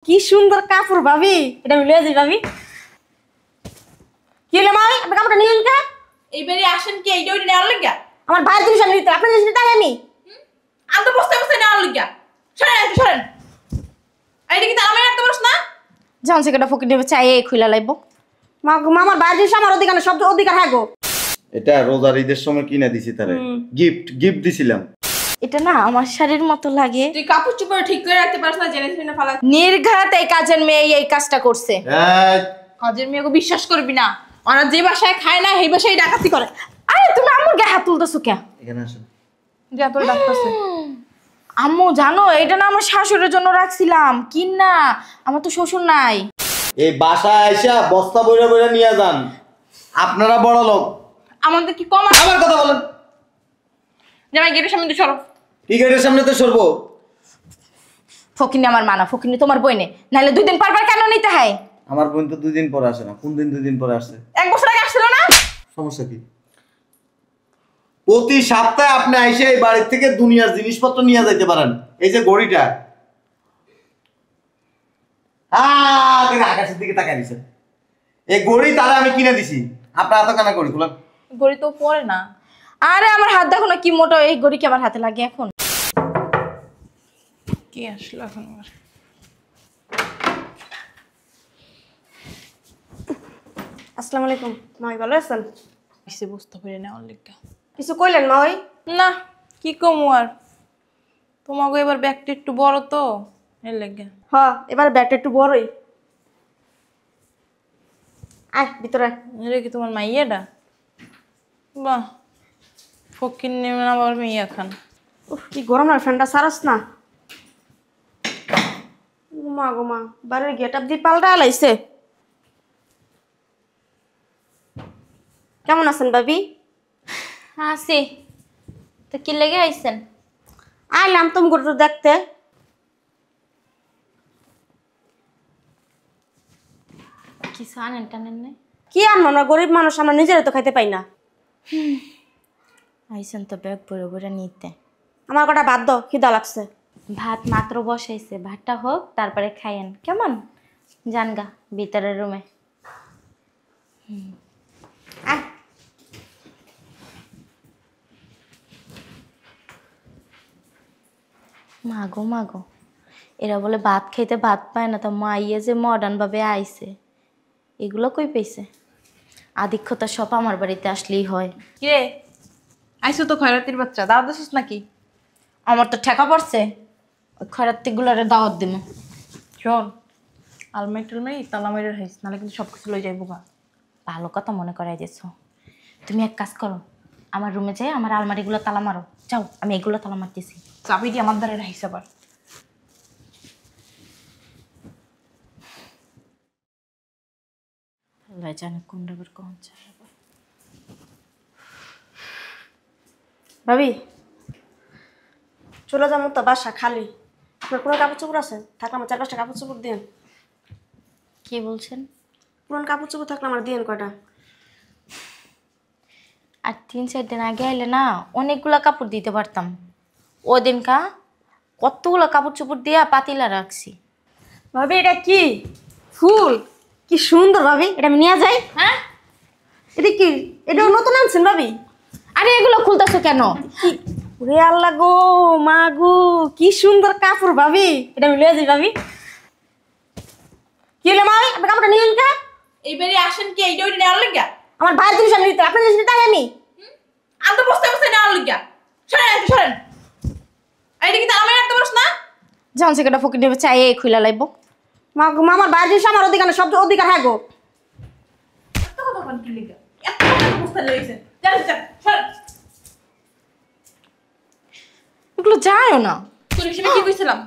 কি সুন্দর কাপড় ভাবি, এটা আমি লয়ে যাই ভাবি। কি হলো মাই, আপনি কাপড়টা নিলেন কে? এইবারে আসেন কি এইটা ওইটা নেওয়ার লাগিয়া? আমার ভাইয়ের জিনিস আমি নিতে, আপনার জিনিস নিতে আমি। আমি তো বসতে বসতে নেওয়ার লাগিয়া। সরেন একটু সরেন। এইটা কি তার রাখতে পারছ না? যখন সেটা ফকির দেবে চাই এই খুইলা লাইব। মা গো মা, আমার ভাইয়ের জিনিস আমার অধিকার না, সব অধিকার হ্যাঁ গো। এটা রোজার ঈদের সময় কিনে দিছি তারে, গিফট দিছিলাম। এটা না আমার শাড়ির মতো লাগে। তুই কাপড় চোপড় ঠিক করে রাখতে পারছ না, জেনে শুনে ফালা। নির্ঘাত এই কাজের মেয়ে এই কাজটা করছে। কাজের মেয়েকে বিশ্বাস করবি না। ওরা যে বাসায় খায় না সেই বাসায় ডাকাতি করে। আরে তুমি আমার গায়ে হাত তুলতেছো কে? এখানে আসেন। যা তোর ডাকতেছে। আম্মু জানো এটা না আমার শাশুড়ির জন্য রাখছিলাম, কিন না, আমার তো শ্বশুর নাই। এই বাসায় আইসা বস্তা বইরা বইরা নিয়ে যান, আপনারা বড় লোক। আমাদের কি কম? আমার কথা বলেন। জামাই গেটের সামনে দিয়ে সরো। কি গেটের সামনে তো সরবো? ফকিনি আমার মানা, ফকিনি তোমার বইনে, নাহলে 2 দিন পর পর কেন নিতে হয়? আমার বোন তো 2 দিন পরে আসে না। কোন দিন 2 দিন পরে আসছে? 1 বছর আগে আসছিল না? সমস্যা কি? প্রতি সপ্তাহে আপনি আইসা এই বাড়ির থেকে দুনিয়ার জিনিসপত্র নিয়ে যাইতে পারেন। এই যে ঘড়িটা, আকাশের দিকে তাকাই দিছেন। এই ঘড়ি তারা আমি কিনে দিছি, আপনার এত কেন ঘড়ি খুলেন? ঘড়ি তো পরে না। আরে আমার হাত দেখো না কি মোটা, এই গড়ি কি আমার হাতে লাগে এখন? কি আসলো এখন আমার? আসসালামু আলাইকুম মাই, ভালো আছেন? কিছু বুঝতে পারি না ওর লিগা। কিছু কইলেন মা? ওই না কি কমু আর, তোমাকে এবার ব্যাগটা একটু বড় তো এর লেগে। হ্যাঁ, এবার ব্যাগটা একটু বড়ই। আয় ভিতরে। এটা কি তোমার মাইয়াটা? বাহ, ফকির নেমে আবার মেয়ে খান। উফ কি গরম না, ফ্যানটা সারাস না। মা গো মা, বাড়ির গেট আপ দিয়ে পাল্টা লাইছে। কেমন আছেন ভাবি? আছি। তো কি লেগে আইছেন? আইলাম তুমি গরু দেখতে। কিছু আনেন টানেন নাই? কি আনবো, আমরা গরিব মানুষ, আমরা নিজেরা তো খাইতে পাই না। আইছেন তো ব্যাগ ভরে ভরে নিতে। আমার কটা বাদ দাও, খিদা লাগছে। ভাত মাত্র বসাইছে, ভাতটা হোক তারপরে খাইয়েন কেমন? জানগা ভিতরের রুমে। আয় মাগো মাগো, এরা বলে ভাত খাইতে ভাত পায় না, তা মা ইয়ে যে মডার্ন ভাবে আইছে, এগুলো কই পেয়েছে? আধিক্যতা সব আমার বাড়িতে আসলেই হয়। কিরে আইসো তো খয়রাতির বাচ্চা, দাওয়াত দিছিস নাকি? আমার তো ঠেকা পড়ছে, ওই খয়রাতিগুলোরে দাওয়াত দিমু। শোন, আলমারি টালমারি তালা মেরে রাখিস, নাহলে কিন্তু সব কিছু লই যাইব গা। ভালো কথা মনে করাই দিয়েছো। তুমি এক কাজ করো, আমার রুমে যাই আমার আলমারিগুলো তালা মারো, যাও আমি এগুলো তালা মারতেছি। চাবি দিয়ে আমার দ্বারা রাখিস আবার। আল্লাহ জানে কোন রকম কোন চাই। ভাবি চলে যাবো তো, বাসা খালি। আপনার কোনো কাপড় চোপড় আছে? থাকলে আমার 4-5টা কাপড় চোপড় দিন। কি বলছেন? পুরান কাপড় চোপড় থাকলে আমার দিন কয়টা। আর 3-4 দিন আগে আইলে না অনেকগুলা কাপড় দিতে পারতাম। ও দিনকা কতগুলো কাপড় চোপড় দিয়া পাতিলা রাখছি। ভাবি এটা কি ফুল, কি সুন্দর ভাবি, এটা আমি নিয়ে যাই। হ্যাঁ, এটা কি, এটা নতুন আনছেন ভাবি? আরে এগুলো খুলতেছো কেন? কি রে আল্লাহ গো, মা গো, কি সুন্দর কাপড় ভাবি, এটা আমি লয়ে যাই ভাবি। কি হলো মা, আপনি কাপড়টা নিলেন কে? এইবারে আসেন কি এইটা ওইটা নেওয়ার লাগিয়া? আমার ভাইয়ের জিনিস আমি নিতে, আপনার জিনিস নিতে আমি। আমি তো বসতে বসতে নেওয়ার লাগিয়া। সরেন একটু সরেন। এইটা কি তার রাখতে পারছ না? যখন সেটা ফকির দেবে চাই এই খুইলা লাইব। মা গো মা, আমার ভাইয়ের জিনিস আমার অধিকার না, সব অধিকার হ্যাঁ গো। এত কথা কোন কি লিগা? এত কথা বসতে লইছেন। জানেন স্যার, সরেন। এগুলো যায়ও না। তোর হিসেবে কি কইছিলাম?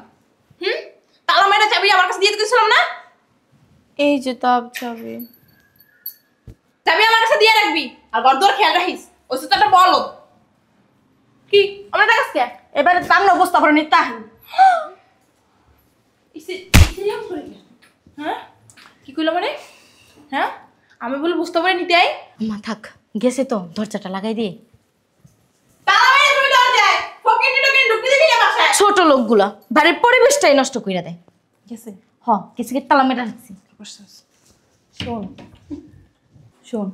তালা মাইরা চাবি আমার কাছে দিয়ে দিছিলাম না? এই যে তাপ যাবে, চাবি আমার কাছে দিয়ে রাখবি আর ঘর খেয়াল রাখিস। ওই তো একটা বলো কি আমরা দেখাস কে? এবারে সামনে অবস্থা করে নিতে আহেন। হ্যাঁ কি কইলো মানে? হ্যাঁ আমি বলে বুঝতে পারি নিতে আই। মা থাক, গেছে তো, দরজাটা লাগাই দিয়ে। তালা মাইরা তুমি দরজায় ফকিনি ঢুকে ঢুকে দিবি না বাসায়। ছোট লোকগুলা বাড়ির পরিবেশটাই নষ্ট কইরা দেয়। গেছে কিছু তালা মেটা রাখছি। শোন শোন,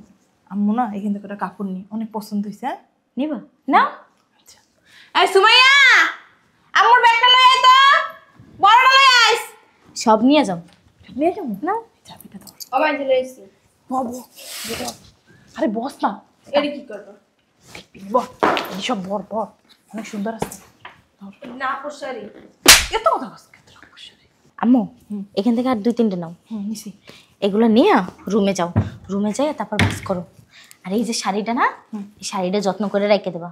আম্মু না এখান থেকে একটা কাপড় নি, অনেক পছন্দ হয়েছে। হ্যাঁ নিবা না? আচ্ছা এই সুমাইয়া, আম্মুর ব্যাগটা লই আয় তো, বড়টা লই আইস। সব নিয়ে যাও। নিয়ে যাবো না চাবিটা দাও। অবাই দিলে আইছি। বাবু আরে বস না, এডি কি করব? বর এইসব বর বর অনেক সুন্দর আছে। না পোশারি। এত কথা বস আম্মু এখান থেকে আর 2-3টে নাও। নিছি। এগুলো নিয়ে রুমে যাও, রুমে যাই তারপর বাস করো। আর এই যে শাড়িটা না, এই শাড়িটা যত্ন করে রেখে দেবা।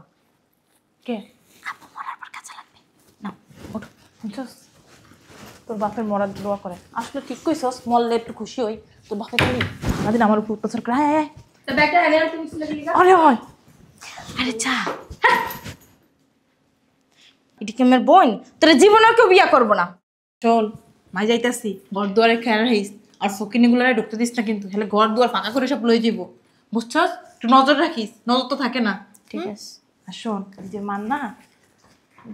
কে আপু মরার পর কাছে লাগবে। নাও ওঠো। বুঝছস, তোর বাপের মরার দোয়া করে। আসলে ঠিক কইছস, মরলে একটু খুশি হই। তোর বাপে খালি সারাদিন আমার উপর অত্যাচার করে। হ্যাঁ হ্যাঁ তো ব্যাগটা এনে আর তুমি ছিলে কি লিগা? আরে হয় আরে চা এদিকে আমার বোন তোর জীবনে কেউ বিয়া করবো না। চল মাই যাইতাছি, ঘর দুয়ারে খেয়াল রাখিস। আর ফকিনিগুলারে ঢুকতে দিস না কিন্তু, হেলে ঘর দুয়ার ফাঁকা করে সব লই যাইব। বুঝছস, একটু নজর রাখিস, নজর তো থাকে না। ঠিক আছে। আর শোন, এই যে মান না,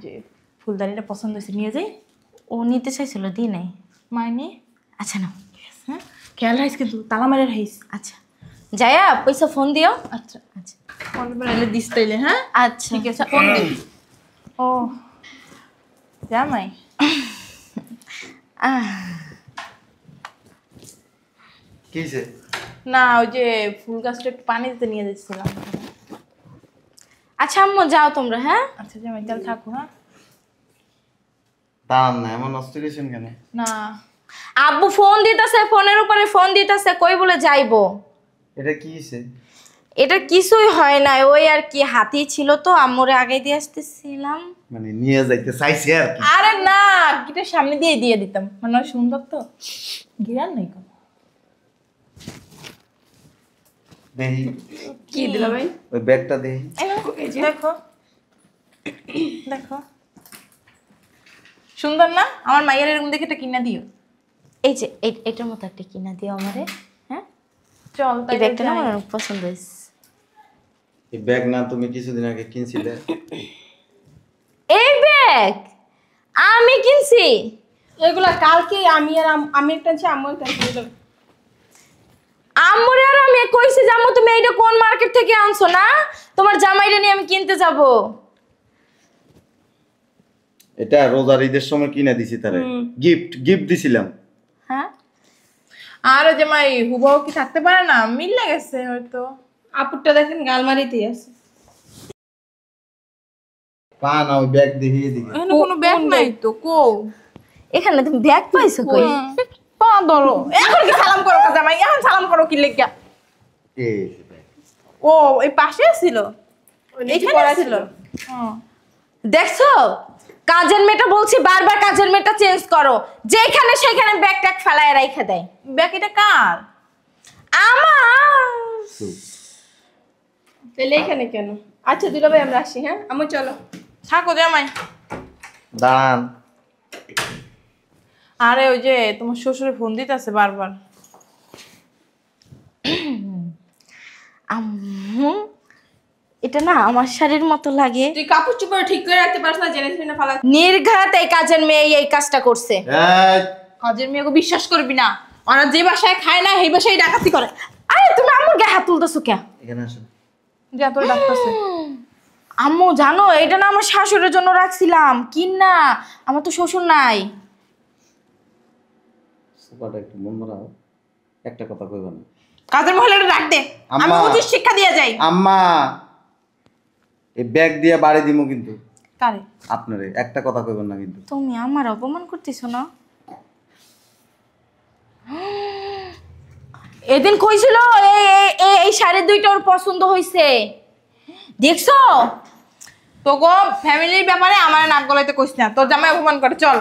যে ফুলদানিটা পছন্দ হয়েছে, নিয়ে যাই। ও নিতে চাইছিল দি নাই। মাইনি আচ্ছা নাও। হ্যাঁ খেয়াল রাখিস কিন্তু, তালা মেরে রাখিস। আচ্ছা যায়া পয়সা ফোন দিও। আচ্ছা আচ্ছা ফোন বেড়াইলে দিস তাইলে। হ্যাঁ আচ্ছা ঠিক আছে, ফোন দিস। ও জামাই কি হয়েছে? না, ওই যে ফুল গাছটা একটু পানি দিতে নিয়ে যাচ্ছিলাম। আচ্ছা আম্মু যাও তোমরা। হ্যাঁ আচ্ছা জামাই তাহলে থাকো। হ্যাঁ দাঁড়ান না, এমন অস্থিরেশন কেন? না আব্বু ফোন দিতেছে, ফোনের উপরে ফোন দিতেছে, কই বলে যাইবো। এটা কি হয়েছে? এটা কিছুই হয় না, ওই আর কি হাতি ছিল তো আম্মুরে আগে দিয়ে আসতেছিলাম। মানে নিয়ে যাইতে চাইছে আর কি। আরে না, গিটার সামনে দিয়ে দিতাম, মানে ওই সুন্দর তো, গিরার নেই কোনো। দেখি কি দিলা ভাই? ওই ব্যাগটা দেখি। দেখো দেখো, সুন্দর না? আমার মায়ের এরকম দেখে এটা কিনা দিও। এই যে এটার মতো একটা কিনা দিও আমারে। হ্যাঁ চল এই তাই ব্যাগটা না আমার অনেক পছন্দ হয়েছে। এই ব্যাগ না তুমি কিছুদিন আগে কিনছিলে? এই ব্যাগ আমি কিনছি। এগুলা কালকে আমি আর আমি একটা আনছি, আম্মু একটা আনছি। আম্মুরে আর আমি কইছি যে আম্মু তুমি এইটা কোন মার্কেট থেকে আনছো না, তোমার জামাইটা নিয়ে আমি কিনতে যাব। এটা রোজার ঈদের সময় কিনে দিছি তারে, গিফট দিছিলাম। হ্যাঁ আর ওই জামাই হুবাও কি থাকতে পারে না, মিলে গেছে হয়তো। আপুরটা দেখেন গালমারিতেই আছে। পা না ওই ব্যাগ দেখি এদিকে। এখানে কোনো ব্যাগ নাই তো, কো এখানে তুমি ব্যাগ পাইছো কই? পা ধরো। এখন কি সালাম করো জামাই? এখন সালাম করো কি লেগা? এই যে ব্যাগ। ও এই পাশে ছিল, এইখানে ছিল। দেখছো কাজের মেয়েটা বলছি বারবার কাজের মেয়েটা চেঞ্জ করো, যেখানে সেখানে ব্যাগ ট্যাগ ফেলায় রাইখা দেয়। ব্যাগ এটা কার? আমার তাহলে এখানে কেন? আচ্ছা দুলা ভাই আমরা আসি। হ্যাঁ আম্মু চলো। থাকো জামাই। দাঁড়ান, আরে ওই যে তোমার শ্বশুরে ফোন দিতেছে বারবার। আম্মু এটা না আমার শাড়ির মতো লাগে। তুই কাপড় চোপড় ঠিক করে রাখতে পারছ না, জেনে শুনে ফালা। নির্ঘাত এই কাজের মেয়ে এই কাজটা করছে। এই কাজের মেয়েকে বিশ্বাস করবি না, ওরা যে বাসায় খায় না সেই বাসায় ডাকাতি করে। আরে তুমি আম্মুর গায়ে হাত তুলতেছো কে? এখানে আসুন। যা তোর ডাকতেছে। আম্মু জানো এটা না আমার শাশুড়ির জন্য রাখছিলাম, কিন না, আমার তো শ্বশুর নাই। সুপারটা একটু বন্ধ রাখো, একটা কথা কইবা না। কাজের মহিলাটা ডাক দে, আমি আম্মা। উচিত শিক্ষা দিয়ে যাই। আম্মা এই ব্যাগ দিয়ে বাড়ি দিমু কিন্তু কারে? আপনারে, একটা কথা কইবেন না কিন্তু। তুমি আমার অপমান করতেছো না? এদিন কইছিল এই এই এই শাড়ি দুইটা ওর পছন্দ হইছে, দেখছো? তো গো ফ্যামিলির ব্যাপারে আমার নাক গলাইতে কইছ না, তোর জামাই অপমান করে। চল।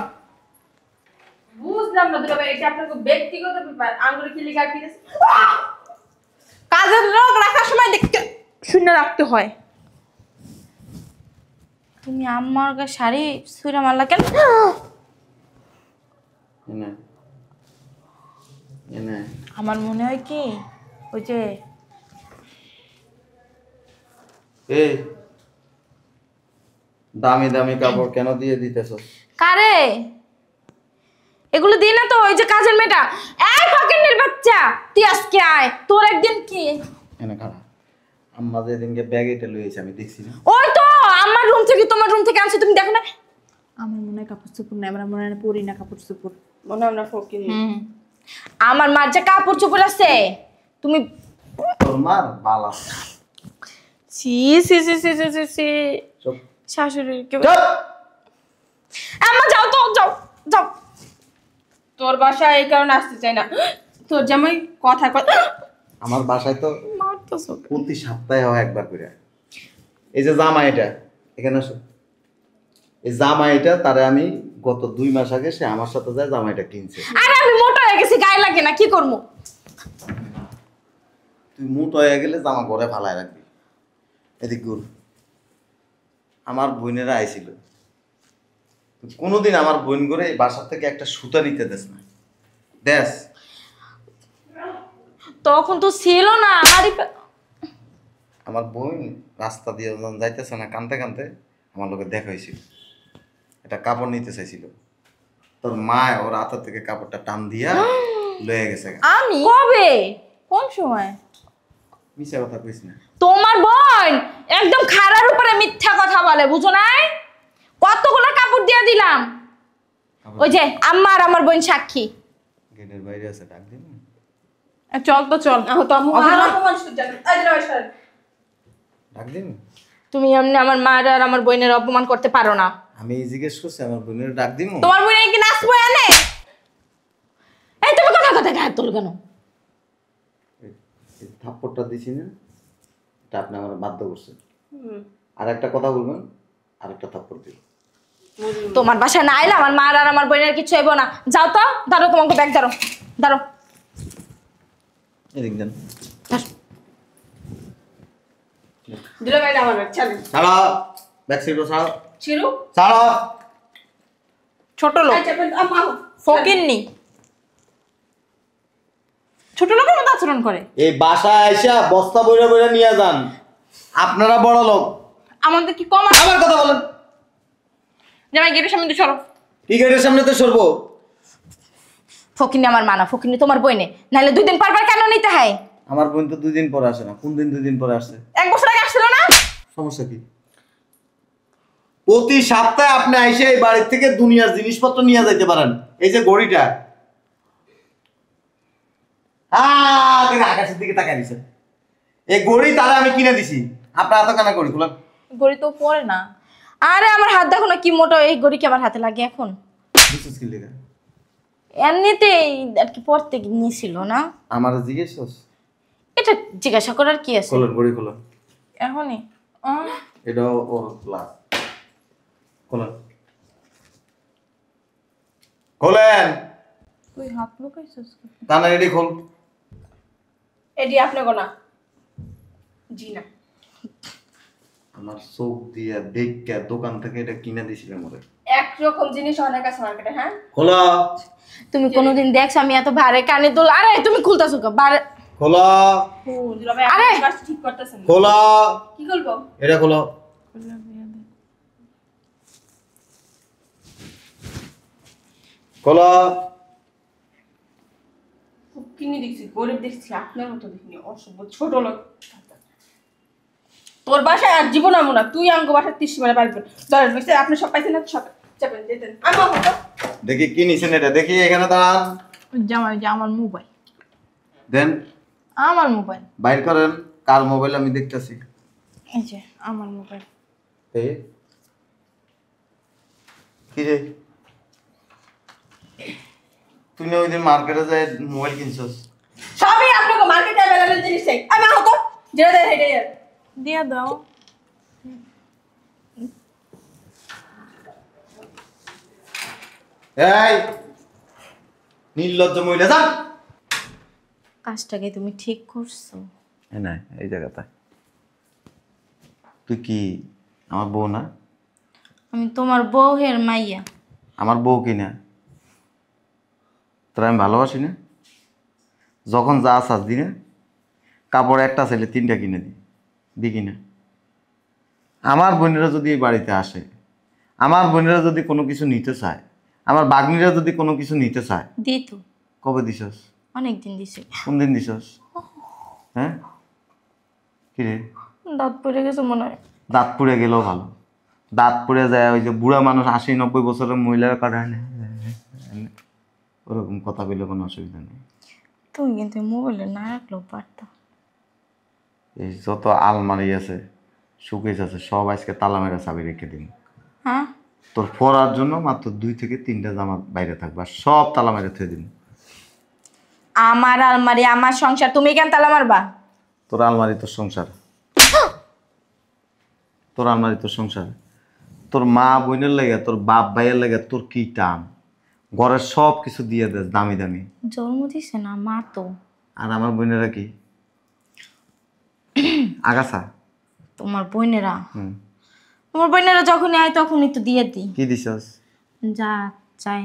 বুঝলাম না দুলা ভাই, এটা আপনার ব্যক্তিগত ব্যাপার। আঙ্গুলে কি লেখা কি আছে? কাজের লোক রাখার সময় দেখতে শূন্য রাখতে হয়। তুমি আমার গায়ে শাড়ি ছুঁড়ে মারলা কেন? এনে এনে আমার মনে হয় কি ওই যে এই দামি দামি কাপড় কেন দিয়ে দিতেছ? কারে এগুলো দিই না তো ওই যে কাজের মেয়েটা। এই ফকিন্নির বাচ্চা, তুই আজকে আয়, তোর একদিন কি। এনে খারাপ আম্মা যেদিনকে ব্যাগ এটা লইয়েছে আমি দেখছি না। ওই তো আমার রুম থেকে তোমার রুম থেকে আনছি, তুমি দেখো না। আমার মনে হয় কাপড় চোপড় নাই, আমার মনে হয় পরি না কাপড় চোপড়, মনে হয় আমরা ফকিনি। আমার মার যে কাপড় চোপড় আছে তুমি। তোর মার বালা সি সি সি সি সি সি সি চুপ শাশুড়ি কে। চুপ। আম্মা যাও তো, যাও যাও। তোর বাসায় এই কারণে আসতে চাই না, তোর জামাই কথা কথা আমার বাসায় তো মারতেছো। প্রতি সপ্তাহে হয় একবার করে। এই যে জামা এটা এখানে আসো, এই জামা এটা তারে আমি গত 2 মাস আগে সে আমার সাথে যায় জামাইটা কিনছে। আরে আমি মোটা হয়ে গেছি, গায়ে লাগে না, কি করবো। তুই মোটা হয়ে গেলে জামা ঘরে ফালায় রাখবি। এদিক গুল আমার বোনেরা আইছিল, তুই কোনোদিন আমার বোন করে এই বাসার থেকে একটা সুতা নিতে দেস না। দেশ তখন তো ছিল না আমারই। আমার বোন রাস্তা দিয়ে যখন যাইতেছে না কানতে কানতে আমার লোকে দেখা হয়েছিল, একটা কাপড় নিতে চাইছিল, তোর মা ওর হাতের থেকে কাপড়টা টান দিয়া লয়ে গেছে। আমি কবে, কোন সময়। মিশা কথা কইস না। তোমার বোন একদম খারার উপরে মিথ্যা কথা বলে, বুঝো নাই। কতগুলো কাপড় দিয়ে দিলাম, ওই যে আম্মা আর আমার বোন সাক্ষী। গেটের বাইরে আছে, ডাক দিন। চল তো চল, তো আম্মু ডাক দিন। তুমি এমনি আমার মা আর আমার বোনের অপমান করতে পারো না। আমি জিজ্ঞেস করছি আমার বোনের ডাক দিন। তোমার বোন কি নাচবো এনে। এই তুমি কথা কথা গায়ে তোল কেন। থাপ্পড়টা দিছি না, এটা আপনি আমার বাধ্য করছেন। আর একটা কথা বলবেন, আর একটা থাপ্পড় দিব। তোমার বাসায় না আইলে আমার মা আর আমার বোনের কিছু হইব না। যাও তো, ধরো তোমাকে ব্যাগ, ধরো ধরো। এদিক দেন। দিলে ভাই আমার ব্যাগ ছাড়েন। ছাড়ো ব্যাক সাইডও ছাড়ো। চিরু ছাড়ো। ছোট লোক, আম্মা ফকিন্নি, ছোট লোকের মতো আচরণ করে। এই বাসায় আইসা বস্তা বইরা বইরা নিয়ে যান। আপনারা বড় লোক, আমাদের কি কম আমার কথা বলেন। জামাই গেটের সামনে দিয়ে সরো। কি গেটের সামনে তো সরবো। ফকিন্নি আমার মানা, ফকিন্নি তোমার বইনে, নাহলে 2 দিন পর পর কেন নিতে হয়। আমার বোন তো 2 দিন পরে আসে না। কোন দিন 2 দিন পরে আসছে? 1 বছর আগে আসছিল না। সমস্যা কি? প্রতি সপ্তাহে আপনি আইসে এই বাড়ির থেকে দুনিয়ার জিনিসপত্র নিয়ে যাইতে পারেন। এই যে ঘড়িটা, তুমি আকাশের দিকে তাকাই দিছেন। এই ঘড়ি তারা আমি কিনে দিছি, আপনার এত কেন ঘড়ি খুলেন? গড়ি তো পরে না। আরে আমার হাত দেখো না কি মোটা, এই গড়ি কি আমার হাতে লাগে এখন। বুঝছিস কি লেগা? এমনিতেই আর কি পড়তে নিয়েছিল না। আমার জিজ্ঞেস করছ? এটা জিজ্ঞাসা করার কি আছে। খোলেন ঘড়ি খোলেন। এখনই এটাও ওর ক্লাস। খোলেন খোলেন। তুই হাত লুকাইছিস। কানা রেডি খোল। এডি আপনি গোনা জি না। আমার চোখ দিয়ে দেখে দোকান থেকে এটা কিনে দিছিলাম ওরে। একরকম জিনিস অনেক আছে মার্কেটে। হ্যাঁ খোলা। তুমি কোনোদিন দেখছো আমি এত ভারে কানে দুল। আরে তুমি খুলতাছো কে ভারে। খোলা। দিলা ভাই আরে! আপনি কাজ ঠিক করতেছেন। খোলা। কি করবো? এটা খোলো। খোলা। খুব কিনে দেখছি, গরিব দেখছি, আপনার মতো দেখিনি, অসভ্য ছোট লোক। তোর বাসায় আর জীবন আমো না, তুই আঙ্গ বাসায় 30 মানে পারবি। ধরেন বুঝতে আপনি সব পাইছেন না, সব চাপেন যেতেন। আম্মা হতো দেখি কি নিছেন এটা, দেখি এখানে দাঁড়ান। জামাই যে আমার মোবাইল, দেন আমার মোবাইল, বাইর করেন। কার মোবাইল আমি দেখতেছি। এই যে আমার মোবাইল। এই কি রে, তুই না ওই দিন মার্কেটে যায় মোবাইল কিনছস? সবই আপনাকে মার্কেটে অ্যাভেলেবল জিনিস চাই। আম্মা হতো যেটা দেয় হেডে দিয়া দাও। এই নির্লজ্জ মহিলা, যান। কাজটাকে তুমি ঠিক করছো। না এই জায়গাটা তুই কি আমার বউ না? আমি তোমার বউয়ের মাইয়া। আমার বউ কি না? তোরা আমি ভালোবাসি না? যখন যা আসাস দি না, কাপড় একটা ছেলে 3টা কিনে দি কিনা? আমার বোনেরা যদি এই বাড়িতে আসে, আমার বোনেরা যদি কোনো কিছু নিতে চায়, আমার বাগনিরা যদি কোনো কিছু নিতে চায়, দি তো কবে দিছস? অনেকদিন দিছে। কোন দিন দিছস? হ্যাঁ কি রে, দাঁত পড়ে গেছে মনে হয়। দাঁত পুড়ে গেলেও ভালো। দাঁত পুড়ে যায়, ওই যে বুড়া মানুষ 80-90 বছরের মহিলারা কাটায় না, ওরকম কথা বললে কোনো অসুবিধা নেই। তুমি কিন্তু মোবাইলে না রাখলেও পারতো। এই যত আলমারি আছে, সুকেস আছে, সব আজকে তালা মেরা চাবি রেখে দিন। হ্যাঁ তোর পরার জন্য মাত্র 2 থেকে 3টা জামা বাইরে থাকবে, আর সব তালা মেরে থুয়ে দিন। আমার আলমারি আমার সংসার, তুমি কেন তালা মারবা? তোর আলমারি তোর সংসার, তোর আলমারি তোর সংসার। তোর মা বোনের লাগে, তোর বাপ ভাইয়ের লাগে তোর কি টান, ঘরের সব কিছু দিয়ে দেস দামি দামি। জন্ম দিছে না মা তো। আর আমার বোনেরা কি আগাছা? তোমার বোনেরা, হুম, তোমার বোনেরা যখনই আয় তখনই তো দিয়ে দিই কি দিছস? যা চাই।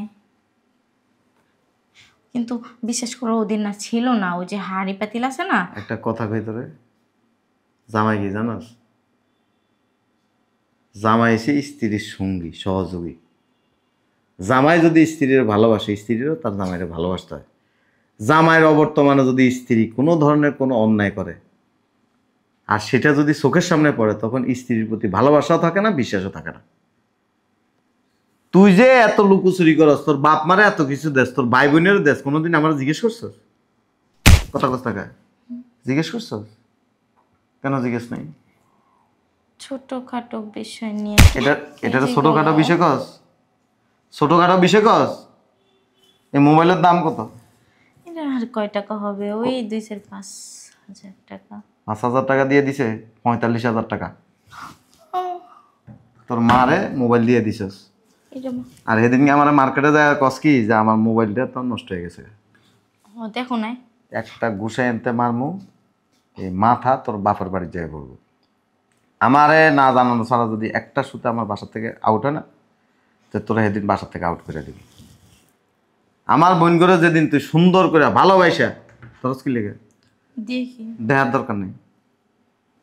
কিন্তু বিশেষ করে ওদিন না ছিল না, ওই যে হাঁড়ি পাতিল আছে না। একটা কথা কই তোরে, জামাই কি জানাস? জামাই এসে স্ত্রীর সঙ্গী সহযোগী। জামাই যদি স্ত্রীর ভালোবাসে, স্ত্রীরও তার জামাইরে ভালোবাসতে হয়। জামাইয়ের অবর্তমানে যদি স্ত্রী কোনো ধরনের কোনো অন্যায় করে, আর সেটা যদি চোখের সামনে পড়ে, তখন স্ত্রীর প্রতি ভালোবাসাও থাকে না, বিশ্বাসও থাকে না। তুই যে এত লুকোচুরি করস, তোর বাপ মারে এত কিছু দেশ, তোর ভাই বোনের দেশ, কোনোদিন আমার জিজ্ঞেস করছস? কথা কথা জিজ্ঞেস করছস? কেন জিজ্ঞেস নাই? ছোটখাটো বিষয় নিয়ে এটা এটা ছোটখাটো বিষয় কস? ছোটখাটো বিষয় কস? এই মোবাইলের দাম কত? এটা আর কয় টাকা হবে? ওই 2-5,000 টাকা। 5,000 টাকা দিয়ে দিছে, 45,000 টাকা তোর মারে মোবাইল দিয়ে দিছস। এটা আর সেদিনকে আমার মার্কেটে যায় কস কি যে আমার মোবাইলটা তো নষ্ট হয়ে গেছে। দেখো নাই একটা ঘুষে এনতে মারমু, এই মাথা তোর বাপের বাড়ি যায় পড়বো। আমারে না জানানো ছাড়া যদি একটা সুতা আমার বাসা থেকে আউট হয় না, তো তোরা সেদিন বাসা থেকে আউট করে দিবি। আমার বোন করে যেদিন তুই সুন্দর করে ভালোবাসা, তোর কি লেগে দেখি দেখার দরকার নেই।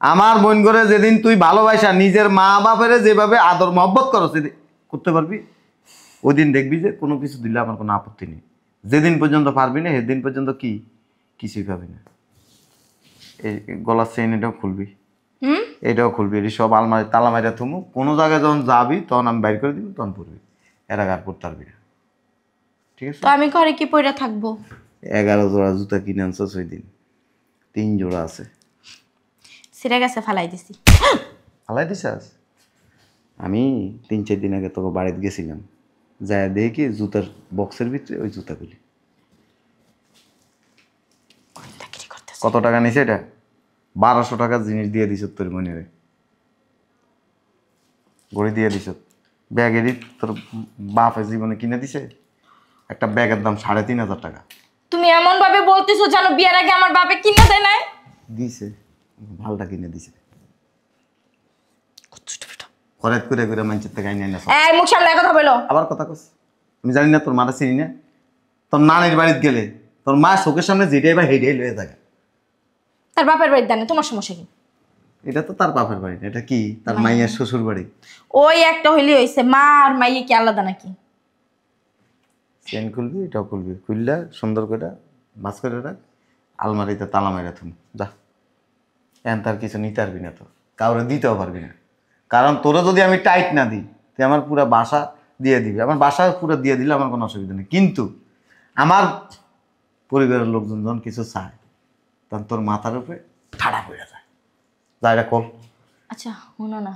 আমার বোন করে যেদিন তুই ভালোবাসা নিজের মা বাপের যেভাবে আদর মহব্বত করো করতে পারবি, ওই দিন দেখবি যে কোনো কিছু দিলে আমার কোনো আপত্তি নেই। যেদিন পর্যন্ত পারবি না সেদিন পর্যন্ত কি কিছুই পাবি না। এই গলার চেইন এটাও খুলবি, এটাও খুলবি, এটি সব আলমারি তালা মারিয়া থুমু। কোনো জায়গায় যখন যাবি তখন আমি বাইর করে দিব, তখন পড়বি। এর আগে আর পড়তে পারবি না, ঠিক আছে? তো আমি ঘরে কি পইরা থাকবো? 11 জোড়া জুতা কিনে আনছস ওই দিন, 3 জোড়া আছে। সিরা গেছে ফালাই দিছি। ফালাই দিছাস? আমি 3-4 দিন আগে তোকে বাড়িতে গেছিলাম, যায় দেখি জুতার বক্সের ভিতরে ওই জুতাগুলি। কত টাকা নিছে এটা? 1200 টাকার জিনিস দিয়ে দিছ তোর মনে, গড়ি দিয়ে দিছ। ব্যাগেরই তোর বাপে জীবনে কিনে দিছে একটা ব্যাগের দাম 3,500 টাকা। তুমি এমন ভাবে বলতেছো জানো বিয়ার আগে আমার বাপে কিনে দেয় নাই? দিছে, ভালটা কিনে দিছে। খরচ করে করে মানুষের থেকে আইনে না। এই মুখ সামনে কথা বলো। আবার কথা কস? আমি জানি না তোর মারা চিনি না? তোর নানির বাড়িতে গেলে তোর মা চোখের সামনে যেটাই বা হেঁটেই লয়ে থাকে। তার বাপের বাড়ির দানে তোমার সমস্যা কি? এটা তো তার বাপের বাড়ি, এটা কি তার মাইয়ার শ্বশুর বাড়ি। ওই একটা হইলে হইছে, মা আর মাইয়ে কি আলাদা নাকি? চেন খুলবি, এটাও খুলবি, খুললা সুন্দর করে মাছ করে রাখ, আলমারিতে তালা মেরে থুম যা। এখন তার কিছু নিতে পারবি না, তো কাউরে দিতেও পারবি না। কারণ তোরা যদি আমি টাইট না দিই, তুই আমার পুরো বাসা দিয়ে দিবি। আমার বাসা পুরো দিয়ে দিলে আমার কোনো অসুবিধা নেই, কিন্তু আমার পরিবারের লোকজন যখন কিছু চায় তখন তোর মাথার উপরে ঠাড়া পড়ে যায়। যা এটা কল। আচ্ছা শোনো না,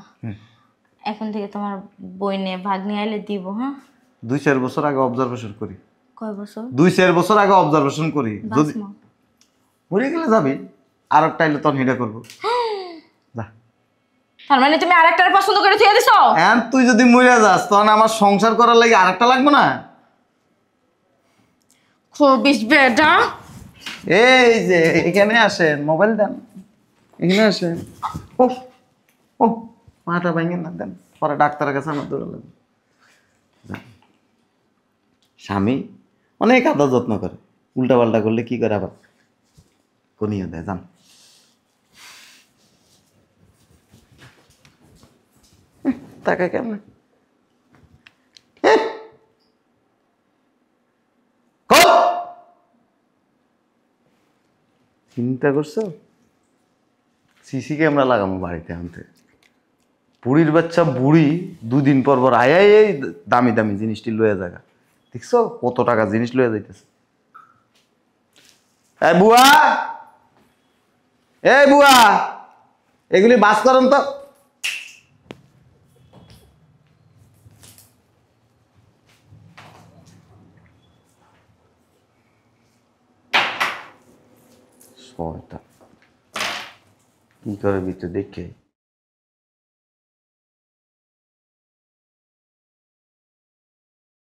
এখন থেকে তোমার বইনে ভাগ্নি আইলে দিব। হ্যাঁ 2-4 বছর আগে অবজারভেশন করি। কয় বছর? 2-4 বছর আগে অবজারভেশন করি, যদি বাসমা। মরে গেলে যাবি, আর একটা এলে তখন হিডা করবো। যা। তার মানে তুমি আরেকটার পছন্দ করে থুয়ে দিছো? এখন তুই যদি মরে যাস তখন আমার সংসার করার লাগে আরেকটা লাগবে না? খুবিস বেটা। এই যে এখানে আসেন, মোবাইল দেন, এখানে আসেন। ও ও মাটা ভেঙে না দেন, পরে ডাক্তারের কাছে আমার দৌড়া লাগবে। স্বামী অনেক আদর যত্ন করে, উল্টা পাল্টা করলে কি করে আবার কনিয়ে দেয়। জান তাকে কেমন চিন্তা করছো সিসি ক্যামেরা লাগামো বাড়িতে আনতে। বুড়ির বাচ্চা বুড়ি দুদিন পর পর আয় এই দামি দামি জিনিসটি লয়ে জায়গা দেখছো কত টাকা জিনিস লয়ে যাইতেছে। এই বুয়া, এই বুয়া, এগুলি বাস করেন তো। শয়তান কি করে ভিতরে দেখে